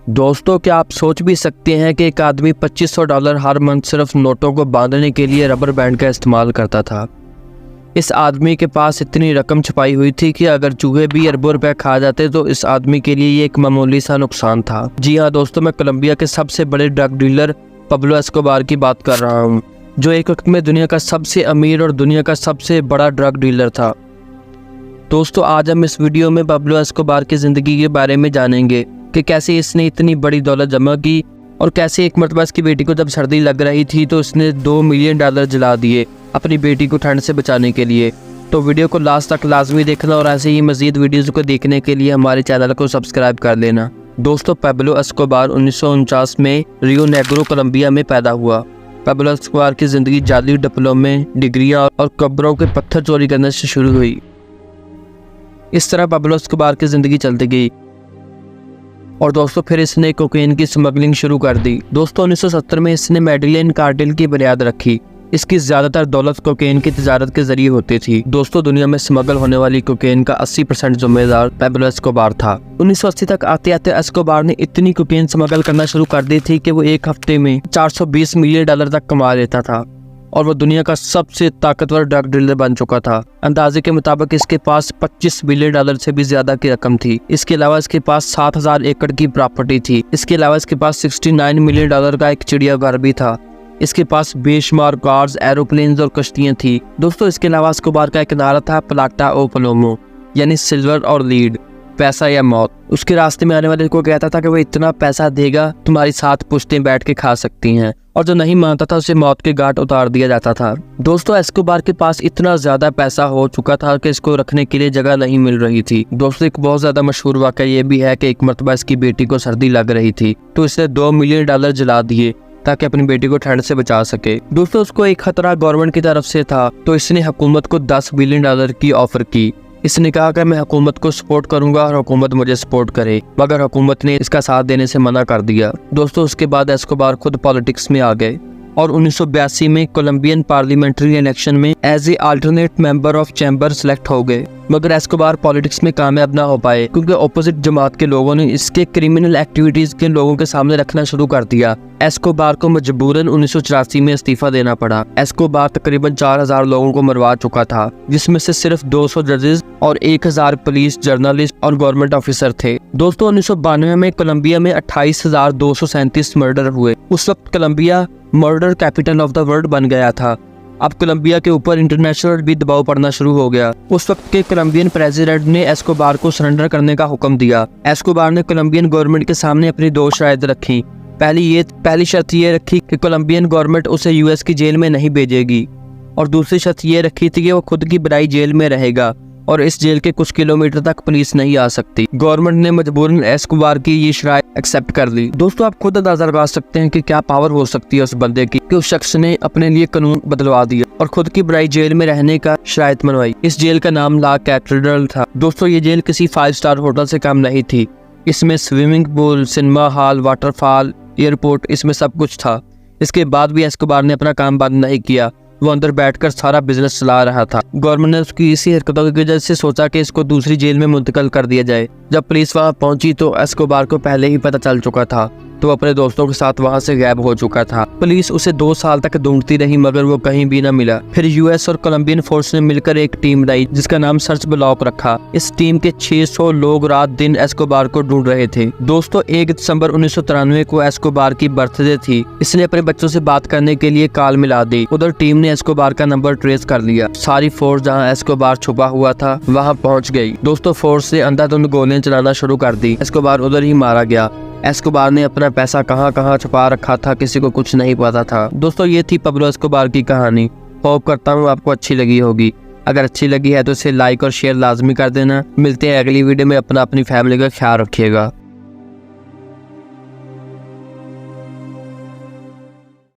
दोस्तों, क्या आप सोच भी सकते हैं कि एक आदमी $2500 हर मंथ सिर्फ नोटों को बांधने के लिए रबर बैंड का इस्तेमाल करता था। इस आदमी के पास इतनी रकम छुपाई हुई थी कि अगर चूहे भी अरबों रुपए खा जाते तो इस आदमी के लिए ये एक मामूली सा नुकसान था। जी हाँ दोस्तों, मैं कोलंबिया के सबसे बड़े ड्रग डीलर पब्लो एस्कोबार की बात कर रहा हूँ, जो एक वक्त में दुनिया का सबसे अमीर और दुनिया का सबसे बड़ा ड्रग डीलर था। दोस्तों, आज हम इस वीडियो में पब्लो एस्कोबार की ज़िंदगी के बारे में जानेंगे कि कैसे इसने इतनी बड़ी दौलत जमा की और कैसे एक मरतबा इसकी बेटी को जब सर्दी लग रही थी तो इसने $2 मिलियन जला दिए अपनी बेटी को ठंड से बचाने के लिए। तो वीडियो को लास्ट तक लाजमी देखना और ऐसे ही मज़ीद वीडियोज़ को देखने के लिए हमारे चैनल को सब्सक्राइब कर लेना। दोस्तों, पब्लो एस्कोबार 1949 में रियो नेग्रो कोलंबिया में पैदा हुआ। पब्लो एस्कोबार की ज़िंदगी जाली डिप्लोमे, डिग्रियाँ और कब्रों के पत्थर चोरी करने से शुरू हुई। इस तरह पब्लो एस्कोबार की ज़िंदगी चलती गई और दोस्तों फिर इसने कोकेन की स्मगलिंग शुरू कर दी। दोस्तों 1970 में इसने मेडिलिन कार्टेल की बुनियाद रखी। इसकी ज़्यादातर दौलत कोकेन की तिजारत के जरिए होती थी। दोस्तों, दुनिया में स्मगल होने वाली कोकेन का 80% जिम्मेदार पब्लो एस्कोबार था। 1980 तक आते आते एस्कोबार ने इतनी कोकेन स्मगल करना शुरू कर दी थी कि वो एक हफ्ते में $420 मिलियन तक कमा लेता था और वो दुनिया का सबसे ताकतवर ड्रग डीलर बन चुका था। अंदाजे के मुताबिक इसके पास $25 बिलियन से भी ज्यादा की रकम थी। इसके अलावा इसके पास 7000 एकड़ की प्रॉपर्टी थी। इसके अलावा इसके पास $69 मिलियन का एक चिड़ियाघर भी था। इसके पास बेशुमार कार्स, एरोप्लेन्स और कश्तियां थी। दोस्तों, इसके अलावा एस्कोबार का एक नारा था प्लाटा ओ पलोमो, यानी सिल्वर और लीड, पैसा या मौत। उसके रास्ते में आने वाले को कहता था कि वो इतना पैसा देगा तुम्हारी 7 पुश्तें बैठ के खा सकती हैं, और जो नहीं मानता था उसे मौत के घाट उतार दिया जाता था। दोस्तों, एस्कोबार के पास इतना ज्यादा पैसा हो चुका था कि इसको रखने के लिए जगह नहीं मिल रही थी। दोस्तों, एक बहुत ज्यादा मशहूर वाक़या ये भी है कि एक मरतबा इसकी बेटी को सर्दी लग रही थी तो इसने $2 मिलियन जला दिए ताकि अपनी बेटी को ठंड से बचा सके। दोस्तों, उसको एक खतरा गवर्नमेंट की तरफ से था तो इसने हुकूमत को $10 बिलियन की ऑफर की। इसने कहा कि मैं हुकूमत को सपोर्ट करूंगा और हुकूमत मुझे सपोर्ट करे, मगर हुकूमत ने इसका साथ देने से मना कर दिया। दोस्तों, उसके बाद एस्कोबार खुद पॉलिटिक्स में आ गए और 1982 में कोलंबियन पार्लियामेंट्री इलेक्शन में as a alternate member of chamber select हो गए, मगर एस्कोबार पॉलिटिक्स में कामयाब ना हो पाए क्योंकि अपोजिट जमात के लोगों ने इसके क्रिमिनल एक्टिविटीज के लोगों के सामने रखना शुरू कर दिया। एस्कोबार को मजबूरन 1984 में इस्तीफा देना पड़ा। एस्कोबार तकरीबन 4000 लोगों को मरवा चुका था, जिसमें से सिर्फ 200 जजेस और 1000 पुलिस, जर्नलिस्ट और गवर्नमेंट ऑफिसर थे। दोस्तों, 1992 में कोलंबिया में 28,237 मर्डर हुए। उस वक्त Colombia murder capital of the world बन गया था। अब कोलंबिया के ऊपर इंटरनेशनल भी दबाव पड़ना शुरू हो गया। उस वक्त के कोलंबियन प्रेसिडेंट ने एस्कोबार को सरेंडर करने का हुक्म दिया। एस्कोबार ने कोलंबियन गवर्नमेंट के सामने अपनी 2 शर्तें रखी। पहली शर्त ये रखी कि कोलंबियन गवर्नमेंट उसे यूएस की जेल में नहीं भेजेगी, और दूसरी शर्त ये रखी थी कि वो खुद की बनाई जेल में रहेगा और इस जेल के कुछ किलोमीटर तक पुलिस नहीं आ सकती। गवर्नमेंट ने मजबूरन एस्कोबार की ये शराइत एक्सेप्ट कर ली। दोस्तों, आप खुद अंदाजा लगा सकते हैं कि क्या पावर हो सकती है उस बंदे की कि उस शख्स ने अपने लिए कानून बदलवा दिया और खुद की बनाई जेल में रहने का शराइत मनवाई। इस जेल का नाम ला कैथेड्रल था। दोस्तों, ये जेल किसी 5 स्टार होटल से कम नहीं थी। इसमें swimming pool, cinema hall, waterfall, airport, इसमें सब कुछ था। इसके बाद भी एस्कोबार ने अपना काम बंद नहीं किया। वो अंदर बैठकर सारा बिजनेस चला रहा था। गवर्नमेंट ने उसकी इसी हरकतों की वजह से सोचा कि इसको दूसरी जेल में मुंतकिल कर दिया जाए। जब पुलिस वहां पहुंची तो एस्कोबार को पहले ही पता चल चुका था, तो अपने दोस्तों के साथ वहां से गायब हो चुका था। पुलिस उसे 2 साल तक ढूंढती रही मगर वो कहीं भी न मिला। फिर यूएस और कोलंबियन फोर्स ने मिलकर एक टीम बनाई जिसका नाम सर्च ब्लॉक रखा। इस टीम के 600 लोग रात दिन एस्कोबार को ढूंढ रहे थे। दोस्तों, 1 दिसंबर 1993 को एस्कोबार की बर्थडे थी। इसने अपने बच्चों से बात करने के लिए कॉल मिला दी। उधर टीम ने एस्कोबार का नंबर ट्रेस कर लिया। सारी फोर्स जहाँ एस्कोबार छुपा हुआ था वहाँ पहुँच गई। दोस्तों, फोर्स से अंधाधुंध गोलियां चलाना शुरू कर दी। एस्कोबार उधर ही मारा गया। एस्कोबार ने अपना पैसा कहां कहां छुपा रखा था किसी को कुछ नहीं पता था। दोस्तों, ये थी पब्लो एस्कोबार की कहानी। होप करता हूँ आपको अच्छी लगी होगी। अगर अच्छी लगी है तो इसे लाइक और शेयर लाजमी कर देना। मिलते हैं अगली वीडियो में। अपनी फैमिली का ख्याल रखिएगा।